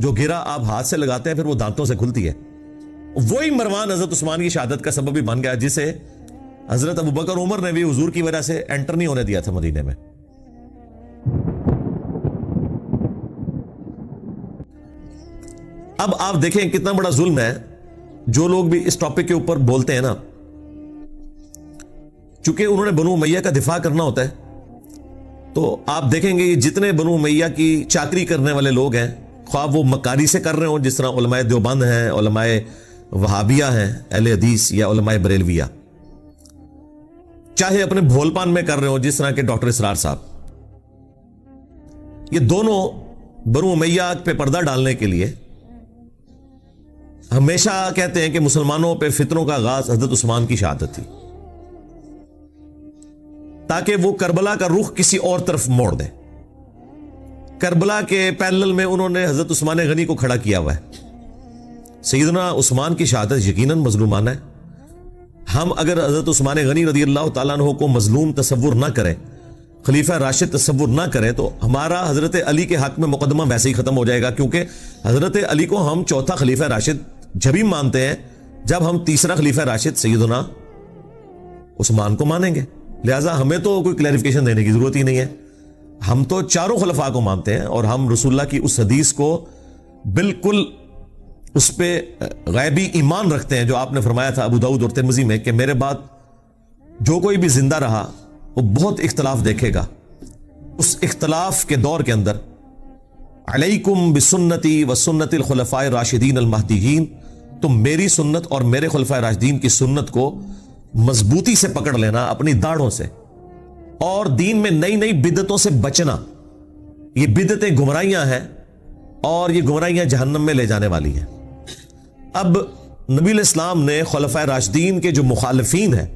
جو گرا آپ ہاتھ سے لگاتے ہیں پھر وہ دانتوں سے کھلتی ہے. وہی مروان حضرت عثمان کی شہادت کا سبب بھی بن گیا جسے حضرت ابوبکر عمر نے بھی حضور کی وجہ سے انٹر نہیں ہونے دیا تھا مدینے میں. اب آپ دیکھیں کتنا بڑا ظلم ہے. جو لوگ بھی اس ٹاپک کے اوپر بولتے ہیں نا, چونکہ انہوں نے بنو امیہ کا دفاع کرنا ہوتا ہے, تو آپ دیکھیں گے جتنے بنو امیہ کی چاکری کرنے والے لوگ ہیں, خواہ وہ مکاری سے کر رہے ہوں جس طرح علماء دیوبند ہیں, علماء وہابیہ ہیں اہل حدیث, یا علماء بریلویہ, چاہے اپنے بھول پان میں کر رہے ہوں جس طرح کے ڈاکٹر اسرار صاحب, یہ دونوں بنو امیہ پہ پردہ ڈالنے کے لیے ہمیشہ کہتے ہیں کہ مسلمانوں پہ فتنوں کا آغاز حضرت عثمان کی شہادت تھی, تاکہ وہ کربلا کا رخ کسی اور طرف موڑ دیں. کربلا کے پیرلل میں انہوں نے حضرت عثمان غنی کو کھڑا کیا ہوا ہے. سیدنا عثمان کی شہادت یقیناً مظلومانہ ہے. ہم اگر حضرت عثمان غنی رضی اللہ تعالیٰ عنہ کو مظلوم تصور نہ کریں, خلیفہ راشد تصور نہ کریں, تو ہمارا حضرت علی کے حق میں مقدمہ ویسے ہی ختم ہو جائے گا, کیونکہ حضرت علی کو ہم چوتھا خلیفہ راشد جبھی مانتے ہیں جب ہم تیسرا خلیفہ راشد سیدنا عثمان کو مانیں گے. لہٰذا ہمیں تو کوئی کلیریفیکیشن دینے کی ضرورت ہی نہیں ہے, ہم تو چاروں خلفاء کو مانتے ہیں, اور ہم رسول اللہ کی اس حدیث کو بالکل اس پہ غیبی ایمان رکھتے ہیں جو آپ نے فرمایا تھا ابو داؤد اور ترمذی میں کہ میرے بعد جو کوئی بھی زندہ رہا وہ بہت اختلاف دیکھے گا. اس اختلاف کے دور کے اندر علیکم بسنتی و سنت الخلفاء الراشدین المہدیین, تم میری سنت اور میرے خلفاء راشدین کی سنت کو مضبوطی سے پکڑ لینا اپنی داڑھوں سے, اور دین میں نئی نئی بدعتوں سے بچنا. یہ بدعتیں گمراہیاں ہیں اور یہ گمراہیاں جہنم میں لے جانے والی ہیں. اب نبی الاسلام نے خلفاء راشدین کے جو مخالفین ہیں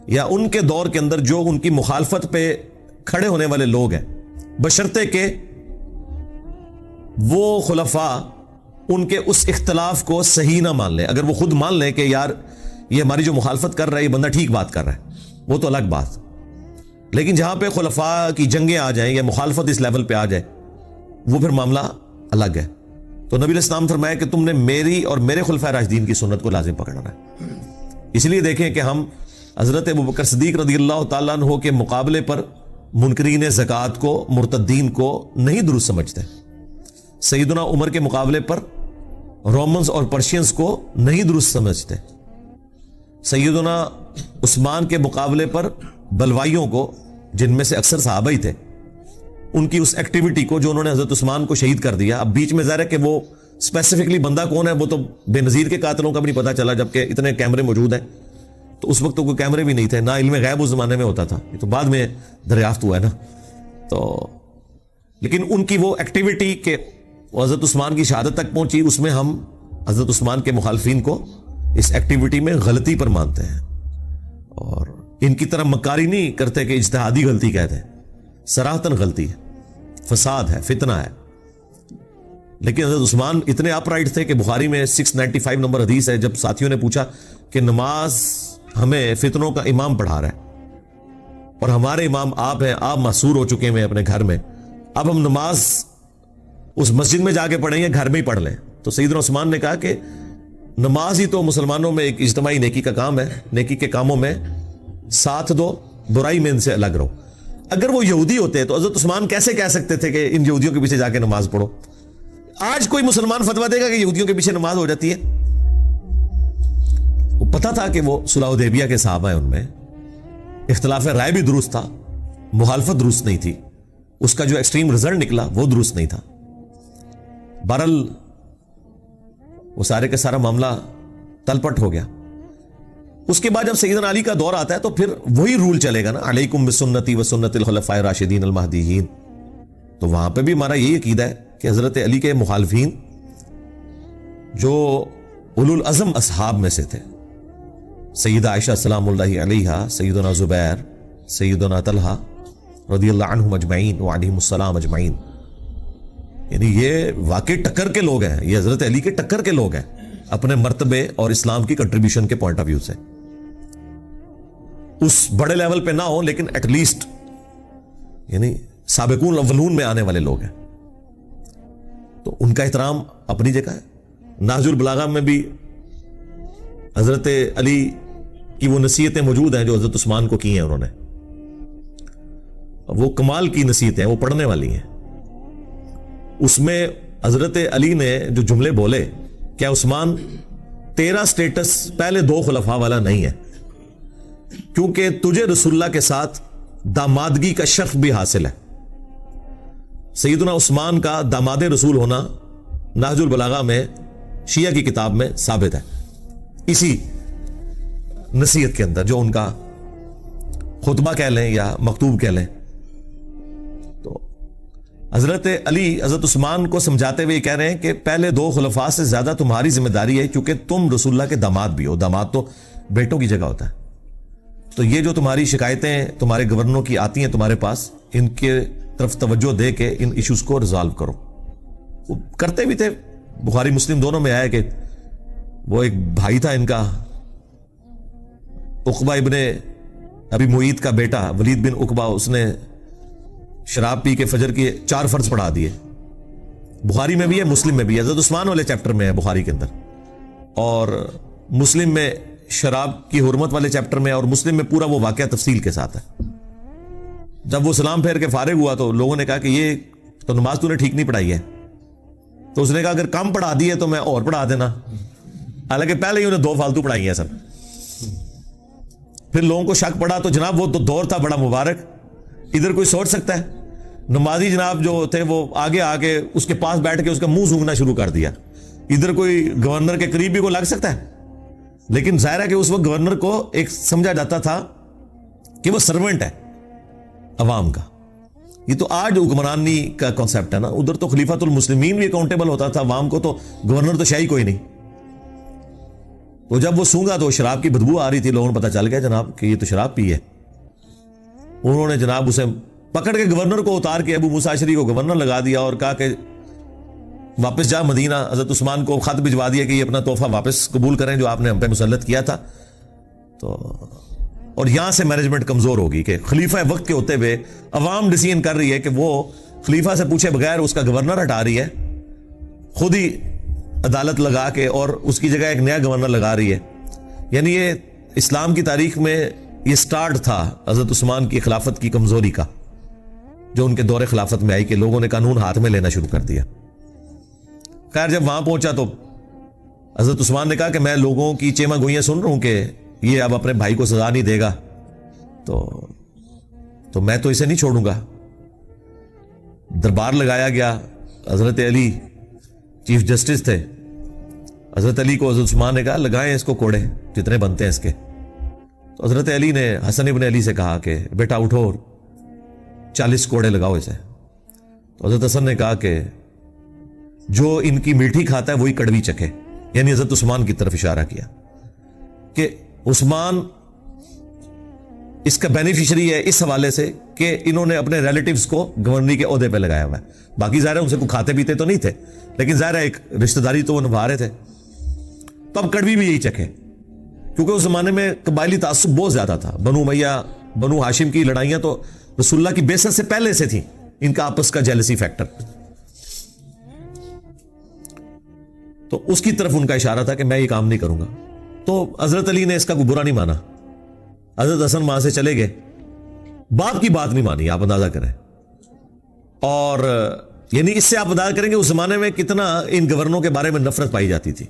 یا ان کے دور کے اندر جو ان کی مخالفت پہ کھڑے ہونے والے لوگ ہیں, بشرطے کہ وہ خلفاء ان کے اس اختلاف کو صحیح نہ مان لیں. اگر وہ خود مان لیں کہ یار یہ ہماری جو مخالفت کر رہا ہے یہ بندہ ٹھیک بات کر رہا ہے, وہ تو الگ بات. لیکن جہاں پہ خلفاء کی جنگیں آ جائیں یا مخالفت اس لیول پہ آ جائے, وہ پھر معاملہ الگ ہے. تو نبی الاسلام فرمایا کہ تم نے میری اور میرے خلفاء راشدین کی سنت کو لازم پکڑنا ہے. اس لیے دیکھیں کہ ہم حضرت ابوبکر صدیق رضی اللہ تعالیٰ عنہ کے مقابلے پر منکرین زکوٰۃ کو, مرتدین کو نہیں درست سمجھتے. سیدنا عمر کے مقابلے پر رومنز اور پرشینز کو نہیں درست سمجھتے. سیدنا عثمان کے مقابلے پر بلوائیوں کو, جن میں سے اکثر صحابہ ہی تھے, ان کی اس ایکٹیویٹی کو جو انہوں نے حضرت عثمان کو شہید کر دیا. اب بیچ میں ظاہر ہے کہ وہ اسپیسیفکلی بندہ کون ہے وہ تو بے نظیر کے قاتلوں کا بھی نہیں پتا چلا, جبکہ اتنے کیمرے موجود ہیں. تو اس وقت تو کوئی کیمرے بھی نہیں تھے, نہ علم غیب اس زمانے میں ہوتا تھا, یہ تو بعد میں دریافت ہوا ہے نا. تو لیکن ان کی وہ ایکٹیویٹی کہ حضرت عثمان کی شہادت تک پہنچی, اس میں ہم حضرت عثمان کے مخالفین کو اس ایکٹیویٹی میں غلطی پر مانتے ہیں, اور ان کی طرح مکاری نہیں کرتے کہ اجتہادی غلطی کہتے ہیں. صراحتاً غلطی ہے, فساد ہے, فتنہ ہے. لیکن حضرت عثمان اتنے اپ رائٹ تھے کہ بخاری میں 695 نمبر حدیث ہے, جب ساتھیوں نے پوچھا کہ نماز ہمیں فتنوں کا امام پڑھا رہا ہے اور ہمارے امام آپ ہیں, آپ محصور ہو چکے ہیں اپنے گھر میں, اب ہم نماز اس مسجد میں جا کے پڑھیں گے, گھر میں ہی پڑھ لیں. تو سیدنا عثمان نے کہا کہ نماز ہی تو مسلمانوں میں ایک اجتماعی نیکی کا کام ہے, نیکی کے کاموں میں ساتھ دو, برائی میں ان سے الگ رہو. اگر وہ یہودی ہوتے تو حضرت عثمان کیسے کہہ سکتے تھے کہ ان یہودیوں کے پیچھے جا کے نماز پڑھو؟ آج کوئی مسلمان فتویٰ دے گا کہ یہودیوں کے پیچھے نماز ہو جاتی ہے؟ وہ پتا تھا کہ وہ صلح حدیبیہ کے صحابہ ہیں, ان میں اختلاف رائے بھی درست تھا, مخالفت درست نہیں تھی, اس کا جو ایکسٹریم رزلٹ نکلا وہ درست نہیں تھا. بہرحال وہ سارے کا سارا معاملہ تلپٹ ہو گیا. اس کے بعد جب سیدنا علی کا دور آتا ہے تو پھر وہی رول چلے گا نا, علیکم بسنتی و سنت الخلفاء الراشدین المہدیین. تو وہاں پہ بھی ہمارا یہی عقیدہ ہے کہ حضرت علی کے مخالفین جو اولو العزم اصحاب میں سے تھے, سیدہ عائشہ سلام اللہ علیہا, سیدنا زبیر, سیدنا طلحہ رضی اللہ عنہم اجمعین وعلیہم السلام اجمعین, یعنی یہ واقعی ٹکر کے لوگ ہیں, یہ حضرت علی کے ٹکر کے لوگ ہیں اپنے مرتبے اور اسلام کی کنٹریبیوشن کے پوائنٹ آف ویو سے. اس بڑے لیول پہ نہ ہو لیکن ایٹ لیسٹ یعنی سابقون الاولون میں آنے والے لوگ ہیں. تو ان کا احترام اپنی جگہ ہے. نہج البلاغہ میں بھی حضرت علی کی وہ نصیحتیں موجود ہیں جو حضرت عثمان کو کی ہیں انہوں نے. وہ کمال کی نصیحتیں ہیں, وہ پڑھنے والی ہیں. اس میں حضرت علی نے جو جملے بولے, کیا عثمان تیرا سٹیٹس پہلے 2 خلفاء والا نہیں ہے, کیونکہ تجھے رسول اللہ کے ساتھ دامادگی کا شرف بھی حاصل ہے. سیدنا عثمان کا داماد رسول ہونا نہج البلاغہ میں شیعہ کی کتاب میں ثابت ہے, اسی نصیحت کے اندر جو ان کا خطبہ کہہ لیں یا مکتوب کہہ لیں. تو حضرت علی حضرت عثمان کو سمجھاتے ہوئے کہہ رہے ہیں کہ پہلے 2 خلفاء سے زیادہ تمہاری ذمہ داری ہے, کیونکہ تم رسول اللہ کے داماد بھی ہو. داماد تو بیٹوں کی جگہ ہوتا ہے. تو یہ جو تمہاری شکایتیں تمہارے گورنروں کی آتی ہیں تمہارے پاس, ان کے طرف توجہ دے کے ان ایشوز کو ریزالو کرو. وہ کرتے بھی تھے. بخاری مسلم دونوں میں آیا کہ وہ ایک بھائی تھا ان کا, عقبہ ابن ابی معیط کا بیٹا ولید بن عقبہ, اس نے شراب پی کے فجر کے 4 فرض پڑھا دیے. بخاری میں بھی ہے, مسلم میں بھی ہے. حضرت عثمان والے چیپٹر میں ہے بخاری کے اندر, اور مسلم میں شراب کی حرمت والے چیپٹر میں, اور مسلم میں پورا وہ واقعہ تفصیل کے ساتھ ہے. جب وہ سلام پھیر کے فارغ ہوا تو لوگوں نے کہا کہ یہ تو نماز تو نے ٹھیک نہیں پڑھائی ہے. تو اس نے کہا اگر کم پڑھا دی ہے تو میں اور پڑھا دینا, حالانکہ پہلے ہی انہیں 2 فالتو پڑھائی ہیں سب. پھر لوگوں کو شک پڑا, تو جناب وہ تو دور تھا بڑا مبارک, ادھر کوئی سوچ سکتا ہے نمازی جناب جو تھے وہ آگے آگے اس کے پاس بیٹھ کے اس کا منہ سونگنا شروع کر دیا. ادھر کوئی گورنر کے قریب بھی کو لگ سکتا ہے, لیکن ظاہر ہے کہ اس وقت گورنر کو ایک سمجھا جاتا تھا کہ وہ سرونٹ ہے عوام کا. یہ تو آج حکمرانی کا کانسیپٹ ہے نا. ادھر تو خلیفۃ المسلمین بھی اکاؤنٹیبل ہوتا تھا عوام کو, تو گورنر تو شاہی کوئی نہیں. تو جب وہ سونگا تو شراب کی بدبو آ رہی تھی, لوگوں نے پتا چل گیا جناب کہ یہ تو شراب پی ہے. انہوں نے جناب اسے پکڑ کے گورنر کو اتار کے ابو موسیٰ اشعری کو گورنر لگا دیا اور کہا کہ واپس جا مدینہ. حضرت عثمان کو خط بھجوا دیا کہ یہ اپنا تحفہ واپس قبول کریں جو آپ نے ہم پہ مسلط کیا تھا. تو اور یہاں سے مینجمنٹ کمزور ہوگی کہ خلیفہ وقت کے ہوتے ہوئے عوام ڈیسیژن کر رہی ہے کہ وہ خلیفہ سے پوچھے بغیر اس کا گورنر ہٹا رہی ہے, خود ہی عدالت لگا کے, اور اس کی جگہ ایک نیا گورنر لگا رہی ہے. یعنی یہ اسلام کی تاریخ میں یہ سٹارٹ تھا حضرت عثمان کی خلافت کی کمزوری کا, جو ان کے دور خلافت میں آئی کہ لوگوں نے قانون ہاتھ میں لینا شروع کر دیا. خیر جب وہاں پہنچا تو حضرت عثمان نے کہا کہ میں لوگوں کی چیما گوئیاں سن رہا ہوں کہ یہ اب اپنے بھائی کو سزا نہیں دے گا, تو میں تو اسے نہیں چھوڑوں گا. دربار لگایا گیا. حضرت علی چیف جسٹس تھے. حضرت علی کو حضرت عثمان نے کہا لگائیں اس کو کوڑے جتنے بنتے ہیں اس کے. تو حضرت علی نے حسن ابن علی سے کہا کہ بیٹا اٹھو 40 کوڑے لگاؤ اسے. تو حضرت حسن نے کہا کہ جو ان کی میٹھی کھاتا ہے وہی کڑوی چکھے, یعنی حضرت عثمان کی طرف اشارہ کیا کہ عثمان اس کا بینیفیشری ہے اس حوالے سے کہ انہوں نے اپنے ریلیٹیوز کو گورنری کے عہدے پہ لگایا ہوا ہے. باقی ظاہر ہے ان سے کوئی کھاتے پیتے تو نہیں تھے, لیکن ظاہر ہے ایک رشتہ داری تو وہ نبھا رہے تھے. تو اب کڑوی بھی یہی چکھے, کیونکہ اس زمانے میں قبائلی تعصب بہت زیادہ تھا. بنو امیہ بنو ہاشم کی لڑائیاں تو رسول اللہ کی بعثت سے پہلے سے تھیں, ان کا آپس کا جیلسی فیکٹر. تو اس کی طرف ان کا اشارہ تھا کہ میں یہ کام نہیں کروں گا. تو حضرت علی نے اس کا کوئی برا نہیں مانا. حضرت حسن وہاں سے چلے گئے, باپ کی بات نہیں مانی. آپ اندازہ کریں, اور یعنی اس سے آپ اندازہ کریں کہ اس زمانے میں کتنا ان گورنروں کے بارے میں نفرت پائی جاتی تھی.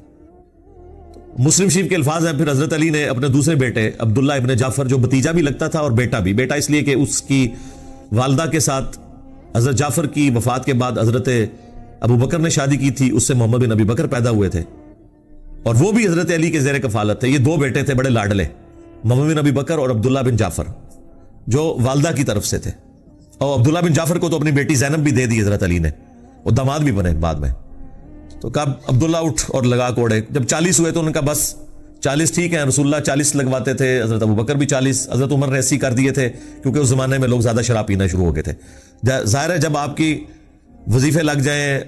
مسلم شریف کے الفاظ ہیں, پھر حضرت علی نے اپنے دوسرے بیٹے عبداللہ ابن جعفر, جو بھتیجا بھی لگتا تھا اور بیٹا بھی, بیٹا اس لیے کہ اس کی والدہ کے ساتھ حضرت جعفر کی وفات کے بعد حضرت ابو بکر نے شادی کی تھی, اس سے محمد بن ابی بکر پیدا ہوئے تھے, اور وہ بھی حضرت علی کے زیر کفالت تھے. یہ 2 بیٹے تھے بڑے لاڈلے, محمد بن ابی بکر اور عبداللہ بن جعفر, جو والدہ کی طرف سے تھے. اور عبداللہ بن جعفر کو تو اپنی بیٹی زینب بھی دے دی حضرت علی نے, وہ داماد بھی بنے بعد میں. تو کہا عبداللہ اٹھ اور لگا کوڑے. جب 40 ہوئے تو انہوں نے کہا بس 40 ٹھیک ہیں. رسول اللہ 40 لگواتے تھے, حضرت ابو بکر بھی 40, حضرت عمر نے 80 کر دیے تھے, کیونکہ اس زمانے میں لوگ زیادہ شراب پینا شروع ہو گئے تھے. ظاہر ہے جب آپ کی وظیفے لگ جائیں,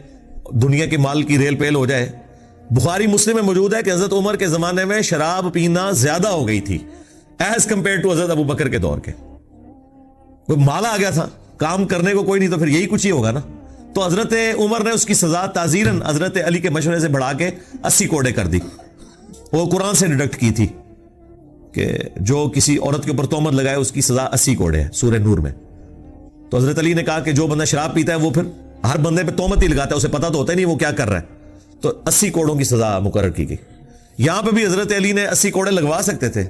دنیا کے مال کی ریل پیل ہو جائے. بخاری مسلم میں موجود ہے کہ حضرت عمر کے زمانے میں شراب پینا زیادہ ہو گئی تھی ایز کمپیئر ٹو حضرت ابو بکر کے دور کے. کوئی مال آ گیا تھا, کام کرنے کو کوئی نہیں, تو پھر یہی کچھ ہی ہوگا نا. تو حضرت عمر نے اس کی سزا تعزیراً حضرت علی کے مشورے سے بڑھا کے 80 کوڑے کر دی. وہ قرآن سے ڈیڈکٹ کی تھی کہ جو کسی عورت کے اوپر تہمت لگائے اس کی سزا 80 کوڑے ہے سورہ نور میں. تو حضرت علی نے کہا کہ جو بندہ شراب پیتا ہے وہ پھر ہر بندے پہ تہمت ہی لگاتا ہے, اسے پتا تو ہوتا ہی نہیں وہ کیا کر رہا ہے. تو 80 کوڑوں کی سزا مقرر کی گئی. یہاں پہ بھی حضرت علی نے 80 کوڑے لگوا سکتے تھے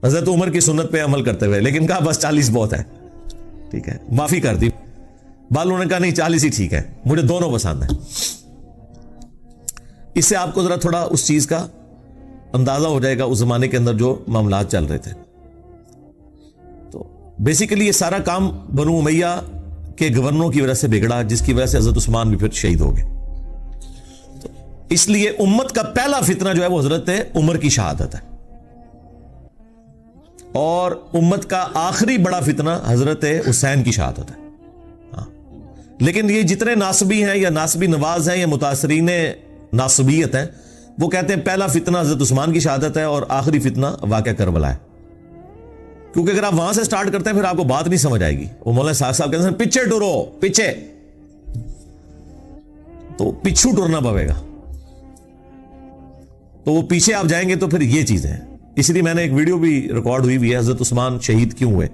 حضرت عمر کی سنت پہ عمل کرتے ہوئے, لیکن کہا بس 40 بہت ہے, ٹھیک ہے, معافی کر دی. بالوں نے کہا نہیں 40 ہی ٹھیک ہے, مجھے دونوں پسند ہیں. اس سے آپ کو ذرا تھوڑا اس چیز کا اندازہ ہو جائے گا اس زمانے کے اندر جو معاملات چل رہے تھے. تو بیسیکلی یہ سارا کام بنو امیہ کے گورنروں کی وجہ سے بگڑا, جس کی وجہ سے حضرت عثمان بھی پھر شہید ہو گئے. تو اس لیے امت کا پہلا فتنہ جو ہے وہ حضرت عمر کی شہادت ہے, اور امت کا آخری بڑا فتنہ حضرت حسین کی شہادت ہے. لیکن یہ جتنے ناصبی ہیں یا ناصبی نواز ہیں یا متاثرین ناصبیت ہیں, وہ کہتے ہیں پہلا فتنہ حضرت عثمان کی شہادت ہے اور آخری فتنہ واقعہ کربلا ہے. کیونکہ اگر آپ وہاں سے سٹارٹ کرتے ہیں پھر آپ کو بات نہیں سمجھ آئے گی. وہ مولانا صاحب کہتے ہیں پیچھے ٹرو, پیچھے, تو پیچھو ٹرنا پڑے گا. تو وہ پیچھے آپ جائیں گے تو پھر یہ چیزیں ہیں. اس لیے میں نے ایک ویڈیو بھی ریکارڈ ہوئی ہے حضرت عثمان شہید کیوں ہوئے,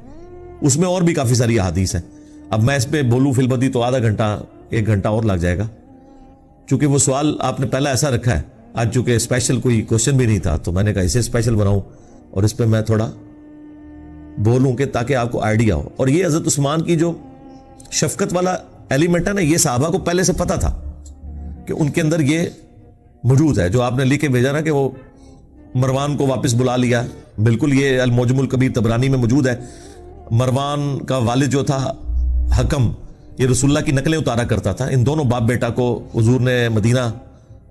اس میں اور بھی کافی ساری احادیث ہیں. اب میں اس پہ بولوں فی البدی تو آدھا گھنٹہ 1 گھنٹہ اور لگ جائے گا, چونکہ وہ سوال آپ نے پہلا ایسا رکھا ہے. آج چونکہ اسپیشل کوئی کوشچن بھی نہیں تھا تو میں نے کہا اسے اسپیشل بناؤں اور اس پہ میں تھوڑا بولوں کہ تاکہ آپ کو آئیڈیا ہو. اور یہ حضرت عثمان کی جو شفقت والا ایلیمنٹ ہے نا, یہ صحابہ کو پہلے سے پتا تھا کہ ان کے اندر یہ موجود ہے. جو آپ نے لکھ کے بھیجا نا کہ وہ مروان کو واپس بلا لیا, بالکل یہ المعجم الکبیر طبرانی میں موجود ہے. مروان کا والد جو تھا حکم, یہ رسول اللہ کی نقلیں اتارا کرتا تھا. ان دونوں باپ بیٹا کو حضور نے مدینہ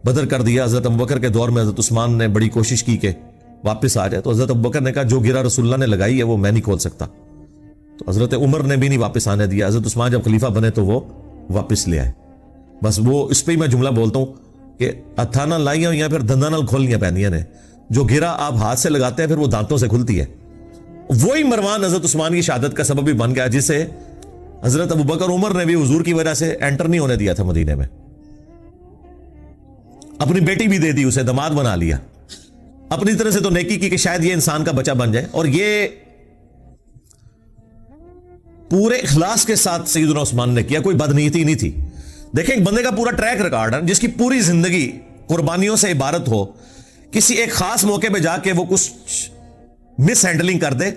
بدر کر دیا. حضرت ابوبکر کے دور میں حضرت عثمان نے بڑی کوشش کی کہ واپس آ جائے, تو حضرت ابوبکر نے کہا جو گرا رسول اللہ نے لگائی ہے وہ میں نہیں کھول سکتا. تو حضرت عمر نے بھی نہیں واپس آنے دیا. حضرت عثمان جب خلیفہ بنے تو وہ واپس لے آئے. بس وہ اس پہ ہی میں جملہ بولتا ہوں کہ اتھانا لائیاں یا پھر دنداں نال کھولنیاں پہنیاں نے. جو گرا آپ ہاتھ سے لگاتے ہیں پھر وہ دانتوں سے کھلتی ہے. وہی مروان حضرت عثمان کی شہادت کا سبب بھی بن گیا, جسے حضرت ابوبکر عمر نے بھی حضور کی وجہ سے انٹر نہیں ہونے دیا تھا مدینے میں. اپنی بیٹی بھی دے دی, اسے داماد بنا لیا. اپنی طرح سے تو نیکی کی کہ شاید یہ انسان کا بچہ بن جائے. اور یہ پورے اخلاص کے ساتھ سیدنا عثمان نے کیا, کوئی بدنیتی نہیں تھی. دیکھیں ایک بندے کا پورا ٹریک ریکارڈ ہے جس کی پوری زندگی قربانیوں سے عبارت ہو, کسی ایک خاص موقع پہ جا کے وہ کچھ مس ہینڈلنگ کر دے.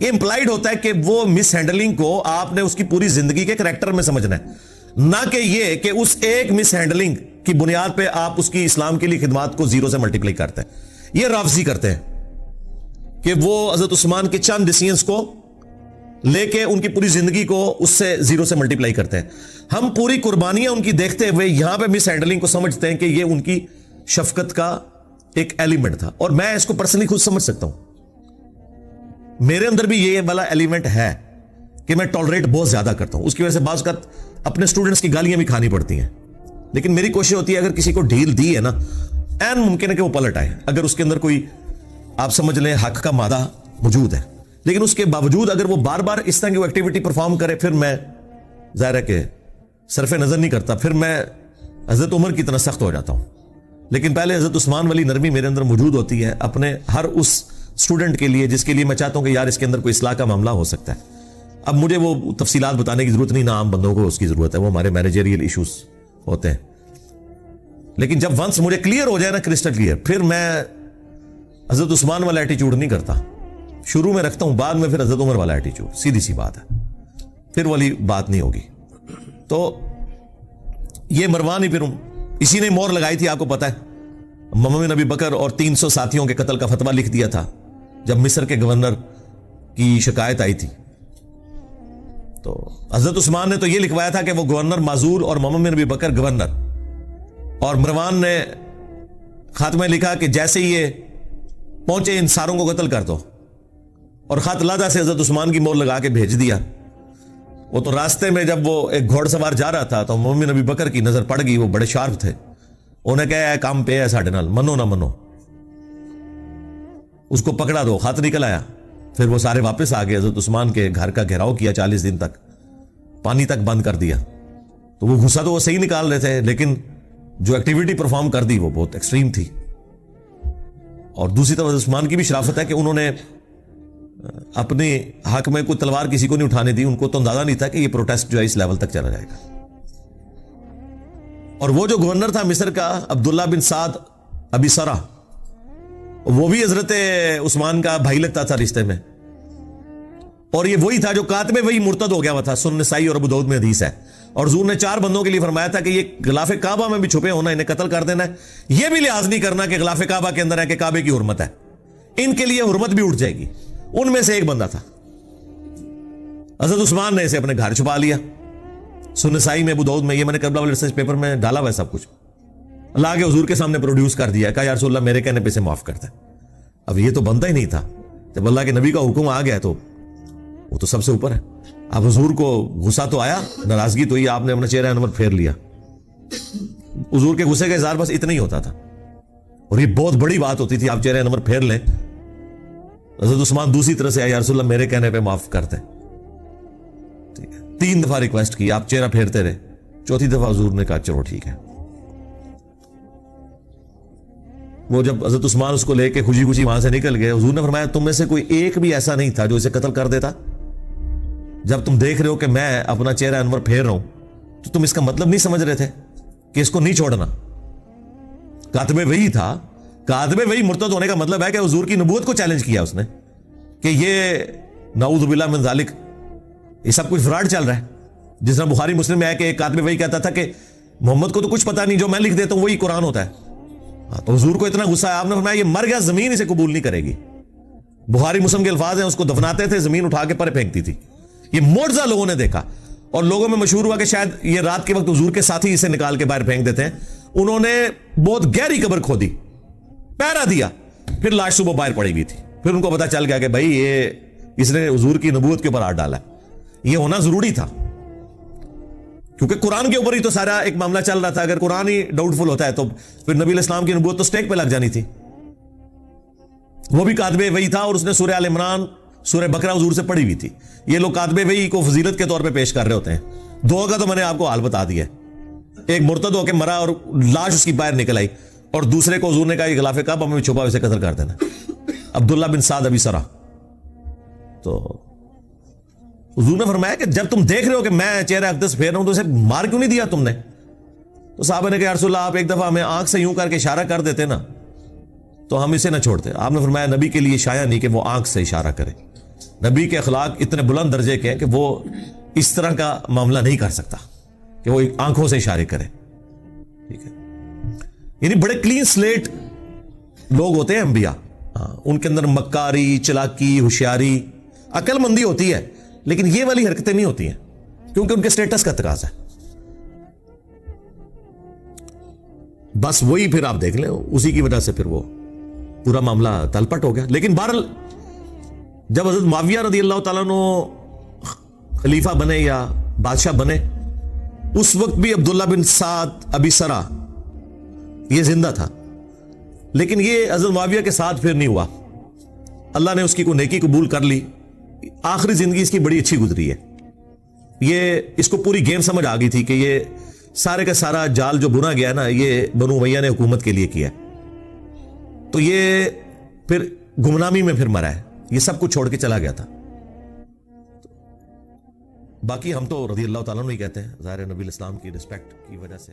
یہ امپلائڈ ہوتا ہے کہ وہ مس ہینڈلنگ کو آپ نے اس کی پوری زندگی کے کریکٹر میں سمجھنا ہے, نہ کہ یہ کہ اس ایک مس ہینڈلنگ کی بنیاد پہ آپ اس کی اسلام کے لیے خدمات کو 0 سے ملٹیپلائی کرتے ہیں. یہ رافضی کرتے ہیں کہ وہ حضرت عثمان کے چند ڈیسیژنز کو لے کے ان کی پوری زندگی کو اس سے 0 سے ملٹیپلائی کرتے ہیں. ہم پوری قربانیاں ان کی دیکھتے ہوئے یہاں پہ مس ہینڈلنگ کو سمجھتے ہیں کہ یہ ان کی شفقت کا ایک ایلیمنٹ تھا. اور میں اس کو پرسنلی خود سمجھ سکتا ہوں, میرے اندر بھی یہ والا ایلیمنٹ ہے کہ میں ٹالریٹ بہت زیادہ کرتا ہوں. اس کی وجہ سے بعض اوقات اپنے اسٹوڈنٹس کی گالیاں بھی کھانی پڑتی ہیں, لیکن میری کوشش ہوتی ہے اگر کسی کو ڈھیل دی ہے نا, این ممکن ہے کہ وہ پلٹ آئے اگر اس کے اندر کوئی آپ سمجھ لیں حق کا مادہ موجود ہے. لیکن اس کے باوجود اگر وہ بار بار اس طرح کی ایکٹیویٹی پرفارم کرے, پھر میں ظاہر ہے کہ صرف نظر نہیں کرتا, پھر میں حضرت عمر کی طرح سخت ہو جاتا ہوں. لیکن پہلے حضرت عثمان والی نرمی میرے اندر موجود ہوتی ہے اپنے ہر اس اسٹوڈنٹ کے لیے جس کے لیے میں چاہتا ہوں کہ یار اس کے اندر کوئی اصلاح کا معاملہ ہو سکتا ہے. اب مجھے وہ تفصیلات بتانے کی ضرورت نہیں, نہ عام بندوں کو اس کی ضرورت ہے, وہ ہمارے مینیجریل ایشوز ہوتے ہیں. لیکن جب ونس مجھے کلیئر ہو جائے نا, کرسٹل کلیئر, پھر میں حضرت عثمان والا ایٹیچیوڈ نہیں کرتا. شروع میں رکھتا ہوں, بعد میں پھر حضرت عمر والا ایٹیچیوڈ. سیدھی سی بات ہے, پھر والی بات نہیں ہوگی. تو یہ مروان ہی پھر اسی نے مور لگائی تھی, آپ کو پتا ہے. محمد بن ابی بکر اور 300 ساتھیوں کے قتل کا فتویٰ لکھ دیا تھا جب مصر کے گورنر کی شکایت آئی تھی. تو حضرت عثمان نے تو یہ لکھوایا تھا کہ وہ گورنر معزول اور محمد بن ابی بکر گورنر, اور مروان نے خاتمہ لکھا کہ جیسے ہی یہ پہنچے ان ساروں کو قتل کر دو, اور خط لادہ سے حضرت عثمان کی مور لگا کے بھیج دیا. وہ تو راستے میں جب وہ ایک گھوڑ سوار جا رہا تھا تو محمد بن ابی بکر کی نظر پڑ گئی, وہ بڑے شارپ تھے. انہیں کہا کام پہ ہے ساڑھے نال, منو نہ منو, اس کو پکڑا دو. خط نکل آیا. پھر وہ سارے واپس آ گئے. حضرت عثمان کے گھر کا گھیراؤ کیا 40 دن تک, پانی تک بند کر دیا. تو وہ غصہ تو وہ صحیح نکال رہے تھے، لیکن جو ایکٹیویٹی پرفارم کر دی وہ بہت ایکسٹریم تھی. اور دوسری طرف عثمان کی بھی شرافت ہے کہ انہوں نے اپنے حق میں کوئی تلوار کسی کو نہیں اٹھانے دی. ان کو تو اندازہ نہیں تھا کہ یہ پروٹیسٹ جو ہے اس لیول تک چلا جائے گا. اور وہ جو گورنر تھا مصر کا عبداللہ بن سعد ابی سرا، وہ بھی حضرت عثمان کا بھائی لگتا تھا رشتے میں، اور یہ وہی تھا جو کاتب وہی مرتد ہو گیا ہوا تھا. سنن نسائی اور ابو داؤد میں حدیث ہے. اور حضور نے 4 بندوں کے لیے فرمایا تھا کہ یہ غلاف کعبہ میں بھی چھپے ہونا، انہیں قتل کر دینا ہے. یہ بھی لحاظ نہیں کرنا کہ غلاف کعبہ کے اندر ہے کہ کعبے کی حرمت ہے، ان کے لیے حرمت بھی اٹھ جائے گی. ان میں سے ایک بندہ تھا، حضرت عثمان نے اسے اپنے گھر چھپا لیا. سنن نسائی میں ابو داؤد میں، یہ میں نے کربلا والے ریسرچ پیپر میں ڈالا ہوا ہے سب کچھ. اللہ کے حضور کے سامنے پروڈیوس کر دیا، کہا یا رسول اللہ میرے کہنے پہ سے معاف کرتا ہے. اب یہ تو بندہ ہی نہیں تھا. جب اللہ کے نبی کا حکم آ گیا تو وہ تو سب سے اوپر ہے. اب حضور کو غصہ تو آیا، ناراضگی تو ہی، آپ نے اپنا چہرہ انور پھیر لیا. حضور کے غصے کا اظہار بس اتنا ہی ہوتا تھا، اور یہ بہت بڑی بات ہوتی تھی آپ چہرہ انور پھیر لیں. حضرت عثمان دوسری طرح سے آیا، یا رسول اللہ میرے کہنے پہ معاف کرتے. ٹھیک ہے، 3 دفعہ ریکویسٹ کی، آپ چہرہ پھیرتے رہے. 4تھی دفعہ حضور نے کہا چلو ٹھیک ہے. وہ جب حضرت عثمان اس کو لے کے خوشی خوشی وہاں سے نکل گئے، حضور نے فرمایا تم میں سے کوئی ایک بھی ایسا نہیں تھا جو اسے قتل کر دیتا. جب تم دیکھ رہے ہو کہ میں اپنا چہرہ انور پھیر رہا ہوں تو تم اس کا مطلب نہیں سمجھ رہے تھے کہ اس کو نہیں چھوڑنا. کاتب وحی تھا. کاتب وحی مرتد ہونے کا مطلب ہے کہ حضور کی نبوت کو چیلنج کیا اس نے کہ یہ نعوذ باللہ من ذالک، یہ سب کچھ فراڈ چل رہا ہے. جس طرح بخاری مسلم میں ہے کہ ایک کاتب وحی کہتا تھا کہ محمد کو تو کچھ پتا نہیں، جو میں لکھ دیتا ہوں وہی قرآن ہوتا ہے. تو حضور کو اتنا غصہ ہے، آپ نے فرمایا یہ مر گیا، زمین اسے قبول نہیں کرے گی. بخاری مسلم کے الفاظ ہیں، اس کو دفناتے تھے، زمین اٹھا کے پرے پھینکتی تھی. یہ معجزہ لوگوں نے دیکھا، اور لوگوں میں مشہور ہوا کہ شاید یہ رات کے وقت حضور کے ساتھی اسے نکال کے باہر پھینک دیتے ہیں. انہوں نے بہت گہری قبر کھودی، پہرا دیا، پھر لاش صبح باہر پڑی ہوئی تھی. پھر ان کو پتا چل گیا کہ بھائی یہ اس نے حضور کی نبوت کے اوپر ہاتھ ڈالا. یہ ہونا ضروری تھا کیونکہ قرآن کے اوپر ہی تو سارا ایک معاملہ چل رہا تھا. اگر قرآن ہی ڈاؤٹ فل ہوتا ہے تو پھر نبی علیہ السلام کی نبوت تو سٹیک پہ لگ جانی تھی. وہ بھی کاتب وحی تھا، اور اس نے سورہ آل عمران، سورہ بقرہ حضور سے پڑھی ہوئی تھی. یہ لوگ کاتب وحی کو فضیلت کے طور پہ پیش کر رہے ہوتے ہیں. 2 کا تو میں نے آپ کو حال بتا دیا. ایک مرتد ہو کے مرا اور لاش اس کی باہر نکل آئی، اور دوسرے کو حضور نے کہا یہ غلاف کعبہ میں چھپا اسے قتل کر دینا، عبداللہ بن سعد ابی سرا. تو حضور نے فرمایا کہ جب تم دیکھ رہے ہو کہ میں چہرہ اقدس پھیر رہا ہوں تو اسے مار کیوں نہیں دیا تم نے؟ تو صحابہ نے کہا یا رسول اللہ آپ ایک دفعہ ہمیں آنکھ سے یوں کر کے اشارہ کر دیتے نا تو ہم اسے نہ چھوڑتے. آپ نے فرمایا نبی کے لیے شایع نہیں کہ وہ آنکھ سے اشارہ کرے. نبی کے اخلاق اتنے بلند درجے کے ہیں کہ وہ اس طرح کا معاملہ نہیں کر سکتا کہ وہ آنکھوں سے اشارے کرے. ٹھیک ہے، یعنی بڑے کلین سلیٹ لوگ ہوتے ہیں انبیاء. ان کے اندر مکاری، چلاکی، ہوشیاری، عقل مندی ہوتی ہے، لیکن یہ والی حرکتیں نہیں ہوتی ہیں کیونکہ ان کے سٹیٹس کا تقاضا ہے. بس وہی پھر آپ دیکھ لیں، اسی کی وجہ سے پھر وہ پورا معاملہ تلپٹ ہو گیا. لیکن بہرحال جب حضرت معاویہ رضی اللہ تعالیٰ عنہ خلیفہ بنے یا بادشاہ بنے، اس وقت بھی عبداللہ بن سعد ابی سرا یہ زندہ تھا. لیکن یہ حضرت معاویہ کے ساتھ پھر نہیں ہوا. اللہ نے اس کی کوئی نیکی قبول کر لی. آخری زندگی اس کی بڑی اچھی گزری ہے. یہ اس کو پوری گیم سمجھ آ گئی تھی کہ یہ سارے کا سارا جال جو بنا گیا نا یہ بنو امیہ نے حکومت کے لیے کیا. تو یہ پھر گمنامی میں پھر مرا ہے، یہ سب کچھ چھوڑ کے چلا گیا تھا. باقی ہم تو رضی اللہ تعالیٰ عنہ ہی کہتے ہیں، ظاہر نبی الاسلام کی رسپیکٹ کی وجہ سے.